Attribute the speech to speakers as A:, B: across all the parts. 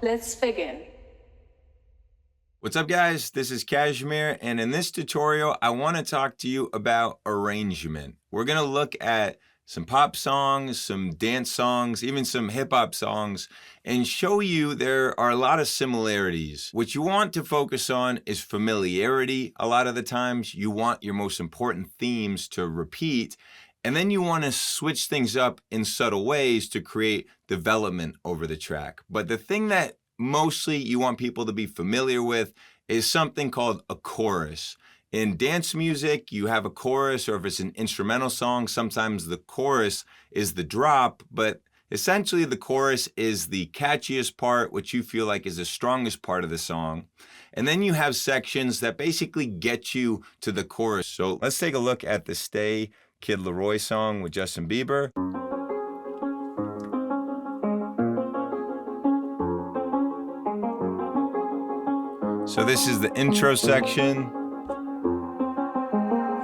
A: Let's begin.
B: What's up, guys? This is KSHMR, and in this tutorial, I want to talk to you about arrangement. We're going to look at some pop songs, some dance songs, even some hip-hop songs, and show you there are a lot of similarities. What you want to focus on is familiarity. A lot of the times, you want your most important themes to repeat, and then you want to switch things up in subtle ways to create development over the track. But the thing that mostly you want people to be familiar with is something called a chorus. In dance music, you have a chorus, or if it's an instrumental song, sometimes the chorus is the drop, but essentially the chorus is the catchiest part, which you feel like is the strongest part of the song. And then you have sections that basically get you to the chorus. So let's take a look at the Stay Kid Laroi song with Justin Bieber. So this is the intro section.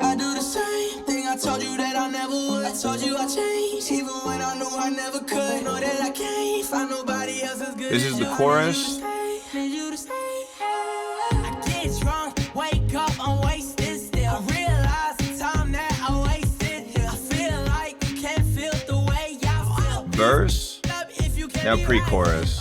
C: I do the same thing. I told you that I never would. I told you I changed, even when I knew I never could. Know that I can't find nobody else as good.
B: This is the chorus.
C: I get drunk, wake up, I'm wasted still. I realize the time that I wasted here. I feel like you can't feel the way I feel.
B: Verse. Now pre-chorus.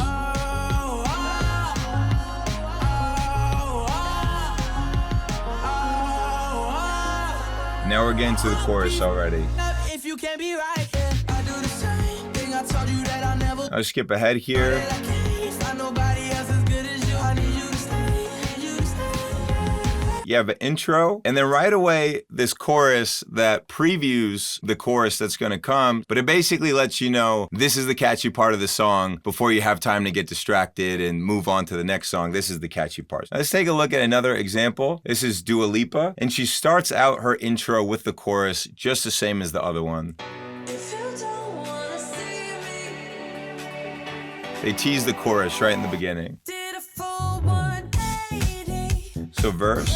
B: Now we're getting to the chorus already. I'll skip ahead here. You have an intro, and then right away, this chorus that previews the chorus that's gonna come, but it basically lets you know this is the catchy part of the song before you have time to get distracted and move on to the next song. This is the catchy part. Now, let's take a look at another example. This is Dua Lipa, and she starts out her intro with the chorus just the same as the other one. They tease the chorus right in the beginning. So verse.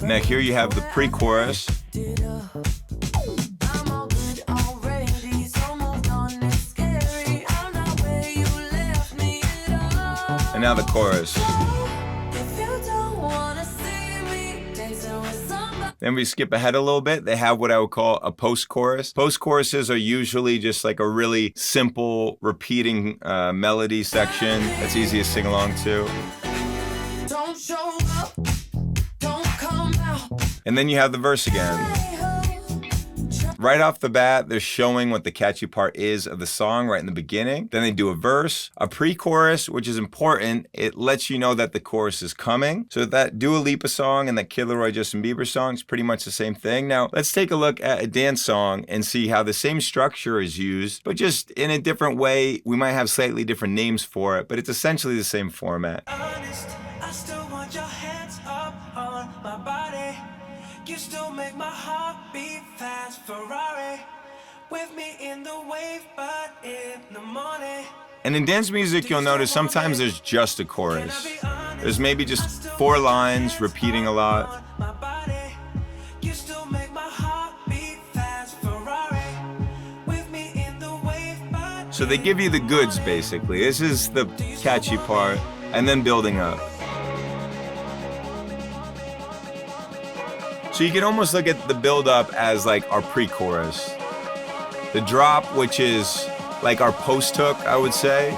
B: Now here you have the pre-chorus. And now the chorus. Then we skip ahead a little bit. They have what I would call a post-chorus. Post-choruses are usually just like a really simple repeating melody section that's easy to sing along to. Don't show up, don't come out. And then you have the verse again. Right off the bat, they're showing what the catchy part is of the song right in the beginning. Then they do a verse, a pre-chorus, which is important. It lets you know that the chorus is coming. So that Dua Lipa song and that Kid Laroi Justin Bieber song is pretty much the same thing. Now, let's take a look at a dance song and see how the same structure is used, but just in a different way. We might have slightly different names for it, but it's essentially the same format.
C: Honest, I still want your hands up on my body. You still make my heart beat fast. Ferrari with me in the wave, but in the morning.
B: And in dance music, you'll notice sometimes there's just a chorus. There's maybe just 4 lines repeating a lot.
C: You still make my heart beat fast. Ferrari with me in the wave, but
B: So they give you the goods, basically. This is the catchy part, and then building up. So you can almost look at the build-up as like our pre-chorus. The drop, which is like our post-hook, I would say.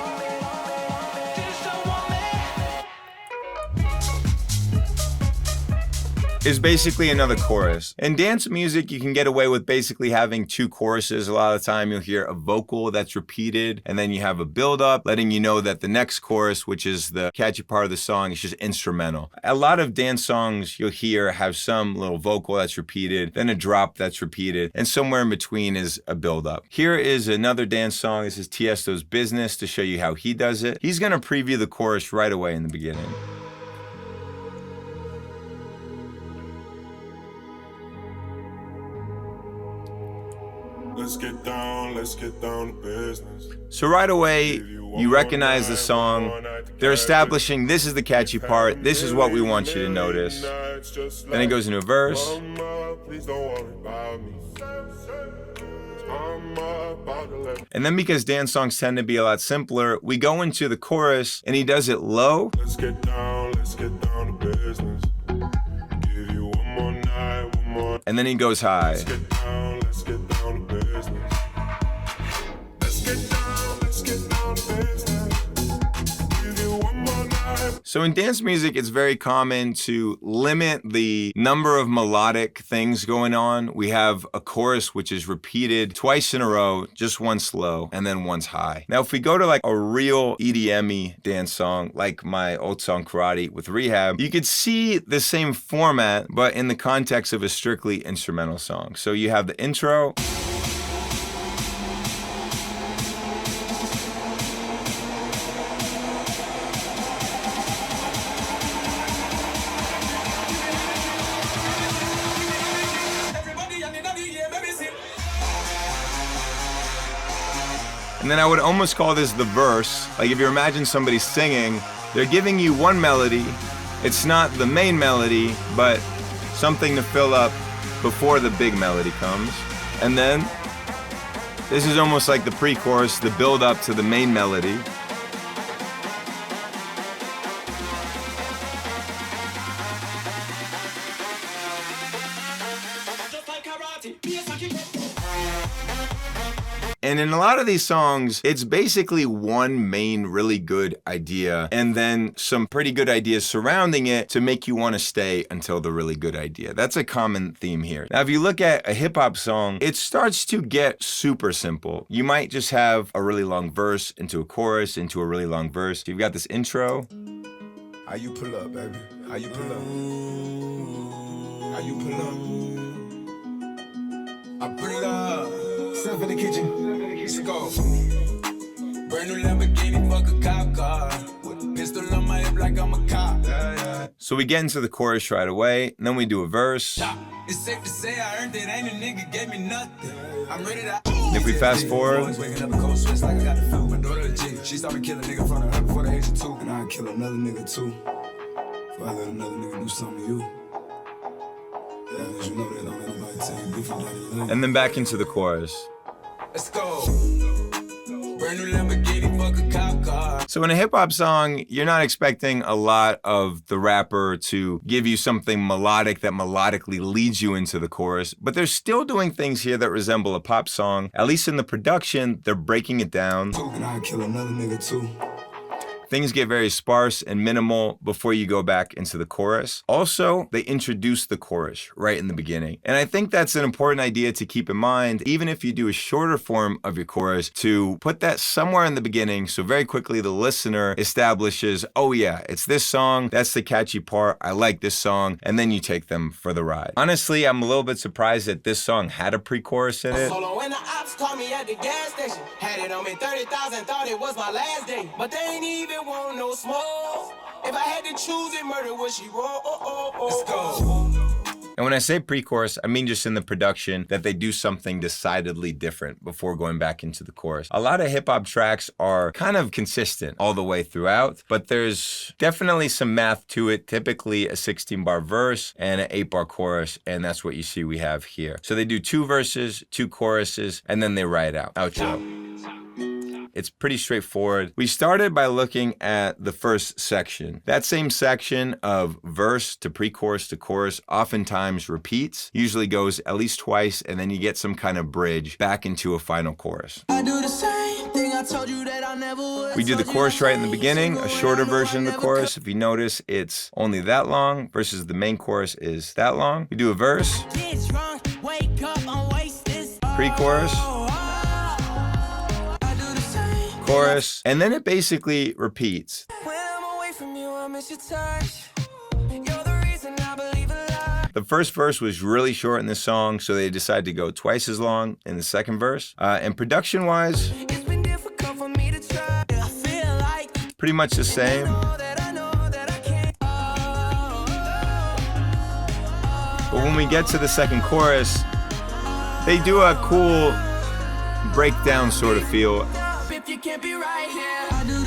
B: Is basically another chorus. In dance music, you can get away with basically having 2 choruses. A lot of the time you'll hear a vocal that's repeated, and then you have a build-up letting you know that the next chorus, which is the catchy part of the song, is just instrumental. A lot of dance songs you'll hear have some little vocal that's repeated, then a drop that's repeated, and somewhere in between is a build-up. Here is another dance song. This is Tiesto's Business to show you how he does it. He's gonna preview the chorus right away in the beginning.
D: Let's get down to business.
B: So right away, You recognize the song. They're establishing this is the catchy part. This is what we want you to notice. Then it goes into a verse. And then because dance songs tend to be a lot simpler, we go into the chorus and he does it low. Let's get down to business. Give you one more night, one more. And then he goes high. Let's get down to business. Let's get down to business. Give you one more night. So in dance music, it's very common to limit the number of melodic things going on. We have a chorus which is repeated twice in a row, just one slow, and then one's high. Now, if we go to like a real EDM-y dance song, like my old song Karate with Rehab, you could see the same format, but in the context of a strictly instrumental song. So you have the intro. And then I would almost call this the verse. Like if you imagine somebody singing, they're giving you one melody. It's not the main melody, but something to fill up before the big melody comes. And then this is almost like the pre-chorus, the build up to the main melody. And in a lot of these songs, it's basically one main really good idea and then some pretty good ideas surrounding it to make you want to stay until the really good idea. That's a common theme here. Now, if you look at a hip hop song, it starts to get super simple. You might just have a really long verse into a chorus, into a really long verse. You've got this intro.
A: How you pull up, baby? How you pull up? How you pull up? I pull up. Stuff in the kitchen. Let's go. Brand new Lamborghini, fuck a cop car. With a pistol on my hip like I'm a cop.
B: So we get into the chorus right away, and then we do a verse.
A: It's safe to say I earned it, ain't a nigga gave me nothing. I'm ready to.
B: If we fast forward.
A: Waking up a cold sweats like I got the flu. My daughter a G. She started killing nigga in front of her before the age of 2. And I'd kill another nigga too. If I let another nigga do something to you. You know that don't let nobody tell you different than you love.
B: And then back into the chorus.
A: Let's go. Brand new Lamborghini, fuck a cop car.
B: So in a hip hop song, you're not expecting a lot of the rapper to give you something melodic that melodically leads you into the chorus, but they're still doing things here that resemble a pop song. At least in the production, they're breaking it down.
A: And I'd kill another nigga too.
B: Things get very sparse and minimal before you go back into the chorus. Also, they introduce the chorus right in the beginning. And I think that's an important idea to keep in mind, even if you do a shorter form of your chorus, to put that somewhere in the beginning so very quickly the listener establishes, oh yeah, it's this song, that's the catchy part, I like this song, and then you take them for the ride. Honestly, I'm a little bit surprised that this song had a pre-chorus in it.
C: Solo when the ops called me at the gas station. Had it on me 30,000, thought it was my last day. But they ain't even want no smoke. If I had to choose it, murder would she roll?
A: Let's go.
B: And when I say pre-chorus, I mean just in the production that they do something decidedly different before going back into the chorus. A lot of hip-hop tracks are kind of consistent all the way throughout, but there's definitely some math to it, typically a 16-bar verse and an 8-bar chorus, and that's what you see we have here. So they do 2 verses, 2 choruses, and then they write out. Outro. It's pretty straightforward. We started by looking at the first section. That same section of verse to pre-chorus to chorus oftentimes repeats, usually goes at least twice, and then you get some kind of bridge back into a final chorus.
C: I do the same thing I told you that I never would.
B: We do the chorus right in the beginning, a shorter version of the chorus. If you notice, it's only that long versus the main chorus is that long. We do a verse, pre-chorus, chorus, and then it basically repeats.
C: When I'm away from you, I miss your touch. You're the reason I believe in love.
B: The first verse was really short in this song, so they decided to go twice as long in the second verse. And production-wise,
C: It's been difficult for me to try. I feel like
B: pretty much the same.
C: I know that I can't.
B: But when we get to the second chorus, they do a cool breakdown sort of feel.
C: If you can't be right here, I do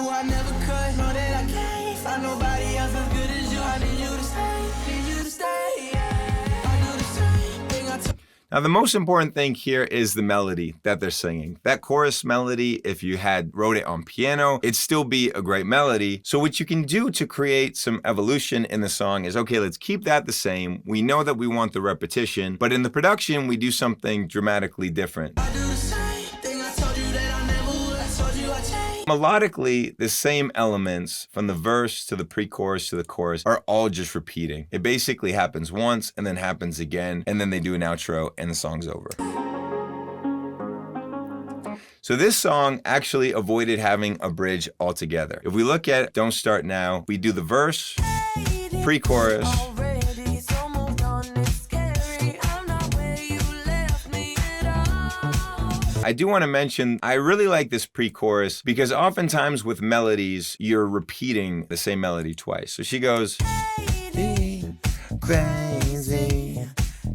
C: knew I never could. Know that I can't find nobody else as good as you. I need you to stay, need you to stay. Yeah. I do the same thing I took.
B: Now, the most important thing here is the melody that they're singing. That chorus melody, if you wrote it on piano, it'd still be a great melody. So what you can do to create some evolution in the song is, okay, let's keep that the same. We know that we want the repetition, but in the production, we do something dramatically different.
C: I do the same thing I told you that I never would. I told you I changed.
B: Melodically, the same elements from the verse to the pre-chorus to the chorus are all just repeating. It basically happens once and then happens again, and then they do an outro and the song's over. So this song actually avoided having a bridge altogether. If we look at Don't Start Now, we do the verse, pre-chorus, I do want to mention, I really like this pre-chorus because oftentimes with melodies, you're repeating the same melody twice. So she goes, crazy,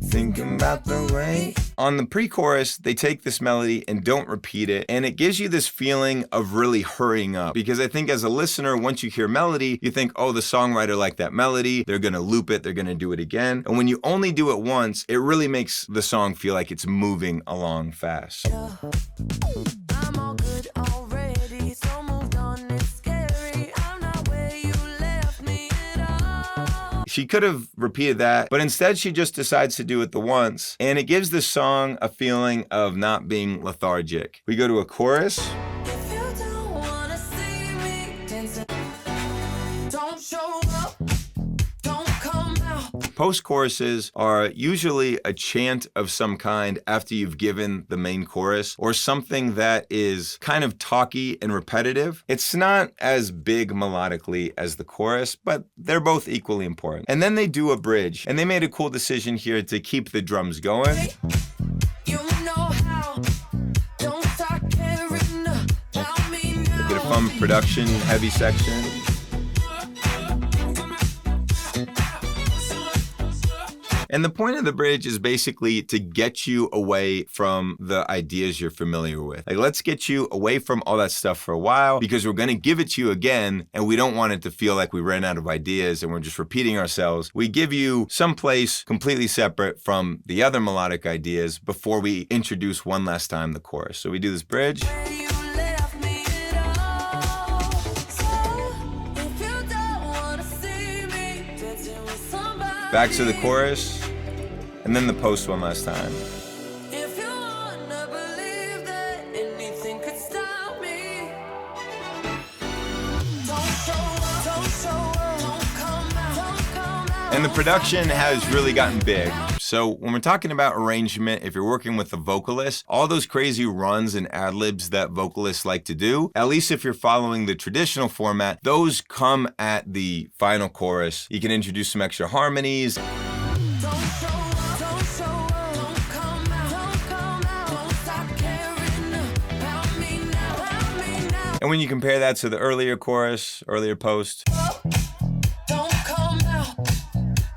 B: thinking about the way. On the pre-chorus, they take this melody and don't repeat it, and it gives you this feeling of really hurrying up. Because I think as a listener, once you hear melody, you think, oh, the songwriter liked that melody, they're gonna loop it, they're gonna do it again. And when you only do it once, it really makes the song feel like it's moving along fast.
C: I'm all good already, so moved on, it's scary. I'm not where you left me at all.
B: She could have repeated that, but instead she just decides to do it the once, and it gives the song a feeling of not being lethargic. We go to a chorus.
C: If you don't wanna see me dancing, don't show up, don't come out.
B: Post-choruses are usually a chant of some kind after you've given the main chorus, or something that is kind of talky and repetitive. It's not as big melodically as the chorus, but they're both equally important. And then they do a bridge, and they made a cool decision here to keep the drums going.
C: You know how, don't start caring about me now.
B: Get a fun production heavy section. And the point of the bridge is basically to get you away from the ideas you're familiar with. Like, let's get you away from all that stuff for a while, because we're going to give it to you again, and we don't want it to feel like we ran out of ideas and we're just repeating ourselves. We give you someplace completely separate from the other melodic ideas before we introduce one last time the chorus. So we do this bridge.
C: You left me at all. So if you don't wanna see me dancing with somebody,
B: Back to the chorus, and then the post one last time.
C: if you wanna believe that anything could stop me, don't show up, don't come out.
B: And the production has really gotten big. So when we're talking about arrangement, if you're working with a vocalist, all those crazy runs and ad-libs that vocalists like to do, at least if you're following the traditional format, those come at the final chorus. You can introduce some extra harmonies.
C: Don't show up, don't come out, don't stop caring about me now.
B: And when you compare that to the earlier chorus, earlier post,
C: Don't come out,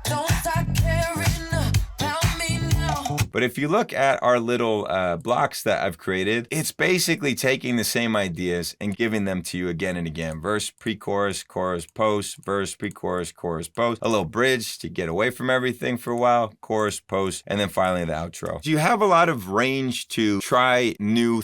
C: don't stop caring about me now.
B: but if you look at our little blocks that I've created, it's basically taking the same ideas and giving them to you again and again. Verse, pre-chorus, chorus, post, verse, pre-chorus, chorus, post. A little bridge to get away from everything for a while, chorus, post, and then finally the outro. So you have a lot of range to try new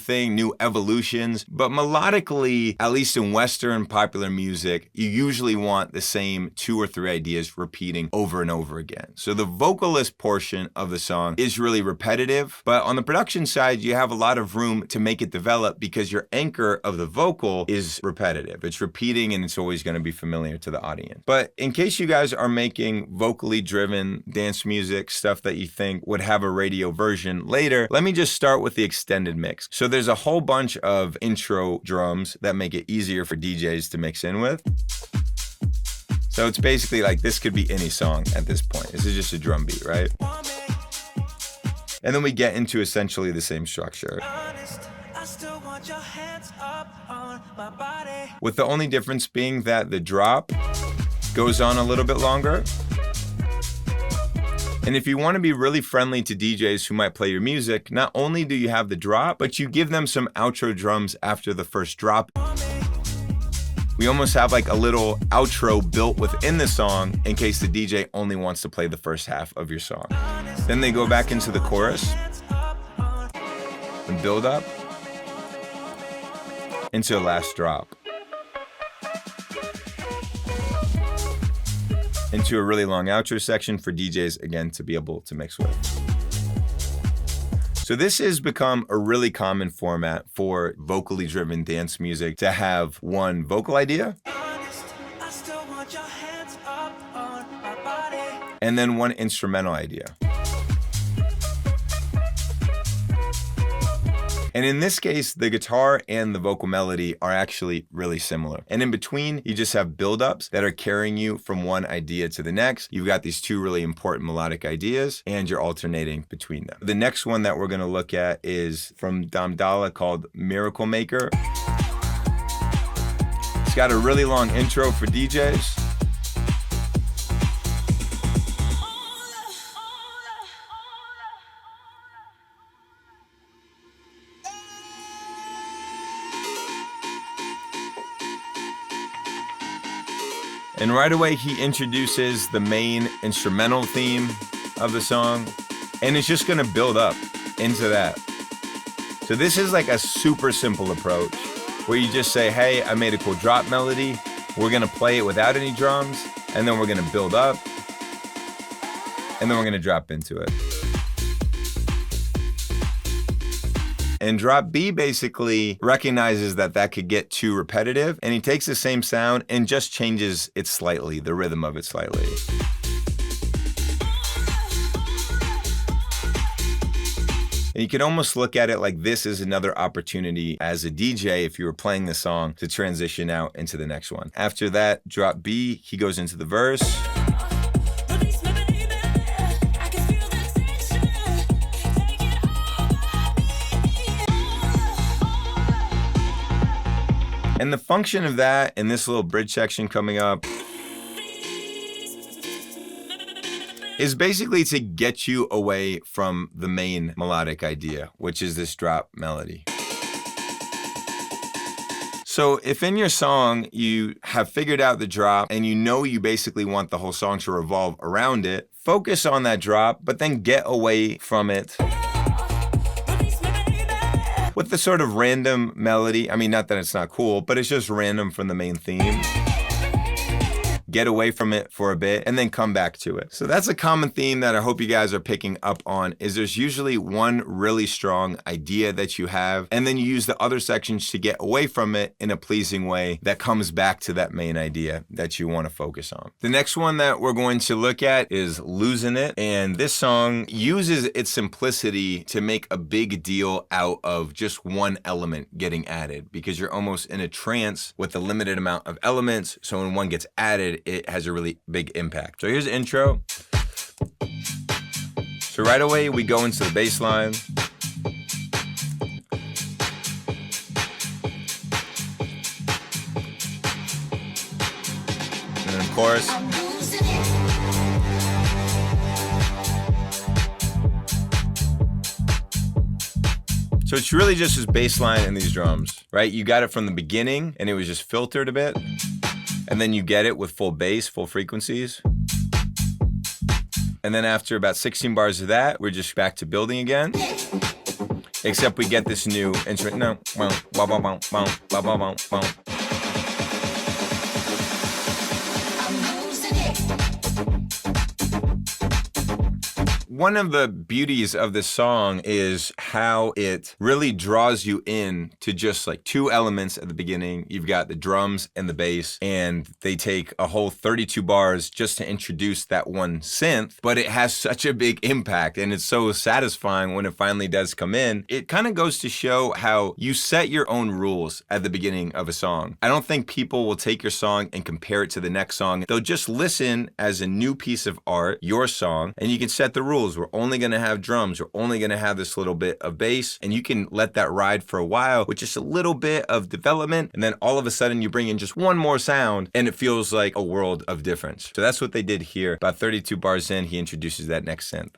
B: evolutions, but melodically, at least in Western popular music, you usually want the same 2 or 3 ideas repeating over and over again. So the vocalist portion of the song is really repetitive, but on the production side, you have a lot of room to make it develop because your anchor of the vocal is repetitive. It's repeating and it's always going to be familiar to the audience. But in case you guys are making vocally driven dance music, stuff that you think would have a radio version later, let me just start with the extended mix. So there's a whole bunch of intro drums that make it easier for DJs to mix in with. So it's basically like this could be any song at this point. This is just a drum beat, right? And then we get into essentially the same structure,
C: Honest, I still want your hands up on my body.
B: with the only difference being that the drop goes on a little bit longer. And if you want to be really friendly to DJs who might play your music, not only do you have the drop, but you give them some outro drums after the first drop. we almost have like a little outro built within the song in case the DJ only wants to play the first half of your song. Then they go back into the chorus and build up into a last drop, into a really long outro section for DJs, again, to be able to mix with. So this has become a really common format for vocally driven dance music, to have one vocal idea and then one instrumental idea. And in this case, the guitar and the vocal melody are actually really similar. And in between, you just have build-ups that are carrying you from one idea to the next. You've got these two really important melodic ideas, and you're alternating between them. The next one that we're gonna look at is from Damdala, called Miracle Maker. It's got a really long intro for DJs. And right away, he introduces the main instrumental theme of the song, and it's just gonna build up into that. So this is like a super simple approach where you just say, hey, I made a cool drop melody. We're gonna play it without any drums, and then we're gonna build up, and then we're gonna drop into it. And drop B basically recognizes that that could get too repetitive, and he takes the same sound and just changes it slightly, the rhythm of it slightly. And you can almost look at it like this is another opportunity as a DJ, if you were playing the song, to transition out into the next one. After that, drop B, he goes into the verse. And the function of that in this little bridge section coming up is basically to get you away from the main melodic idea, which is this drop melody. So if in your song you have figured out the drop and you know you basically want the whole song to revolve around it, focus on that drop, but then get away from it with the sort of random melody. I mean, not that it's not cool, but it's just random from the main theme. Get away from it for a bit and then come back to it. So that's a common theme that I hope you guys are picking up on, is there's usually one really strong idea that you have, and then you use the other sections to get away from it in a pleasing way that comes back to that main idea that you want to focus on. The next one that we're going to look at is Losing It. And this song uses its simplicity to make a big deal out of just one element getting added, because you're almost in a trance with a limited amount of elements. So when one gets added, it has a really big impact. So here's the intro. So right away, we go into the bass line. And then of course. So it's really just this bass line and these drums, right? You got it from the beginning and it was just filtered a bit. And then you get it with full bass, full frequencies. And then after about 16 bars of that, we're just back to building again. Except we get this new instrument. One of the beauties of this song is how it really draws you in to just like two elements at the beginning. You've got the drums and the bass, and they take a whole 32 bars just to introduce that one synth, but it has such a big impact and it's so satisfying when it finally does come in. It kind of goes to show how you set your own rules at the beginning of a song. I don't think people will take your song and compare it to the next song. They'll just listen as a new piece of art, your song, and you can set the rules. We're only going to have drums. We're only going to have this little bit of bass, and you can let that ride for a while with just a little bit of development. And then all of a sudden you bring in just one more sound and it feels like a world of difference. So that's what they did here. About 32 bars in, he introduces that next synth.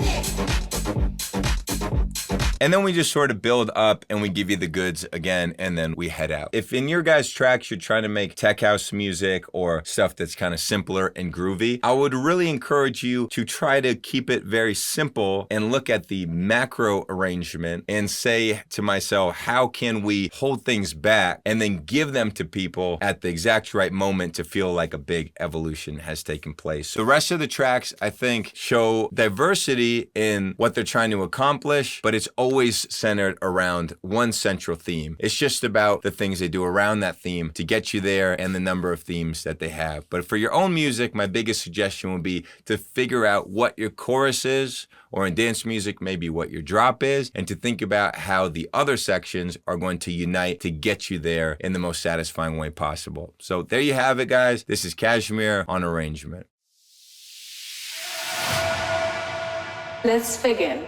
B: And then we just sort of build up and we give you the goods again, and then we head out. If in your guys' tracks you're trying to make tech house music or stuff that's kind of simpler and groovy, I would really encourage you to try to keep it very simple and look at the macro arrangement and say to myself, how can we hold things back and then give them to people at the exact right moment to feel like a big evolution has taken place. The rest of the tracks, I think, show diversity in what they're trying to accomplish, but it's always centered around one central theme. It's just about the things they do around that theme to get you there and the number of themes that they have. But for your own music, my biggest suggestion would be to figure out what your chorus is, or in dance music, maybe what your drop is, and to think about how the other sections are going to unite to get you there in the most satisfying way possible. So there you have it, guys. This is KSHMR on arrangement.
D: Let's begin.